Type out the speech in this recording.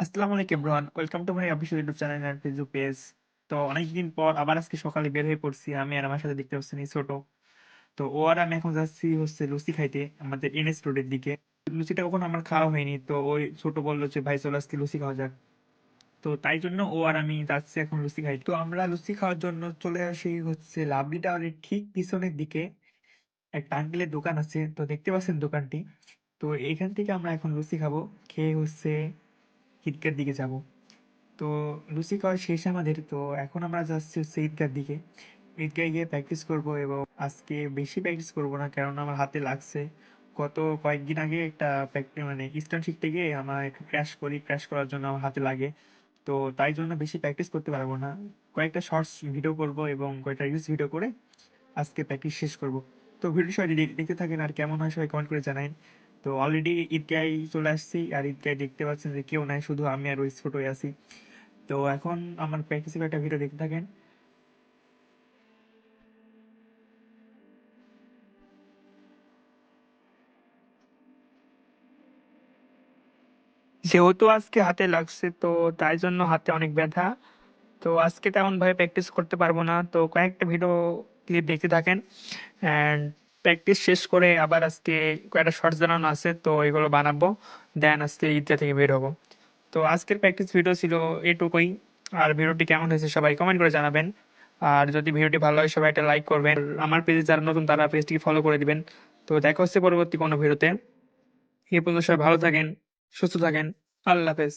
আসসালামু আলাইকুম everyone, welcome to my official YouTube channel and Facebook page. তো অনেকদিন পর আবার আজকে সকালে বের হয়ে পড়ছি আমি আর আমার সাথে দেখতে পাচ্ছেন এই ছোট। তো ও আর আমি এখন যাচ্ছি হচ্ছে লুচি খাইতে আমাদের এনএস রোডের দিকে। লুচিটা কখন আমার খাওয়া হয়নি, তো ওই ছোট বললো যে ভাই চলো আজকে লুচি খাওয়া যাক। তো তাই জন্য ও আর আমি যাচ্ছি এখন লুচি খাইতে। তো আমরা লুচি খাওয়ার জন্য চলে আসি হচ্ছে লাভলি টাওয়ারের ঠিক পিছনের দিকে একটা আঙ্কেলের দোকান আছে, তো দেখতে পাচ্ছেন দোকানটি। তো এখান থেকে আমরা এখন লুচি খাবো, খেয়ে হচ্ছে ঈদগার দিকে যাব। তো লুচি খাওয়া শেষ আমাদের, তো এখন আমরা যাচ্ছি হচ্ছে ঈদগার দিকে। ঈদগায় গিয়ে প্র্যাকটিস করব, এবং আজকে বেশি প্র্যাকটিস করব না কারণ আমার হাতে লাগছে। গত কয়েকদিন আগে একটা প্র্যাকটিস মানে স্টান্ট শিখতে গিয়ে আমার একটু ক্র্যাশ করার জন্য আমার হাতে লাগে। তো তাই জন্য বেশি প্র্যাকটিস করতে পারবো না। কয়েকটা শর্টস ভিডিও করব এবং কয়েকটা রিলস ভিডিও করে আজকে প্র্যাকটিস শেষ করব। তো ভিডিও সবাই দেখতে থাকেন, আর কেমন হয় সবাই কমেন্ট করে জানান। তো অলরেডি ঈদগায় চলে আসছি, আর ঈদগায় দেখতে পাচ্ছেন যে কেউ নাই, শুধু আমি আর ওই ছোটই আছি। তো এখন আমার প্র্যাকটিসের একটা ভিডিও দেখতে থাকেন। যেহেতু আজকে হাতে লাগছে, তো তাই জন্য হাতে অনেক ব্যথা। তো আজকে তেমন ভাবে প্র্যাকটিস করতে পারবো না, তো কয়েকটা ভিডিও ক্লিপ দেখতে থাকেন। অ্যান্ড প্র্যাকটিস শেষ করে আবার আজকে কয়েকটা শর্টস বানানো আছে, তো এগুলো বানাবো। দেন আজকে ঈদটা থেকে বের হবো। তো আজকের প্র্যাকটিস ভিডিও ছিল এটুকুই। আর ভিডিওটি কেমন হয়েছে সবাই কমেন্ট করে জানাবেন। আর যদি ভিডিওটি ভালো হয় সবাই একটা লাইক করবেন। আর আমার পেজে যারা নতুন তারা পেজটিকে ফলো করে দিবেন। তো দেখা হচ্ছে পরবর্তী কোনো ভিডিওতে। এ পর্যন্ত সবাই ভালো থাকেন, সুস্থ থাকেন। আল্লাহ হাফেজ।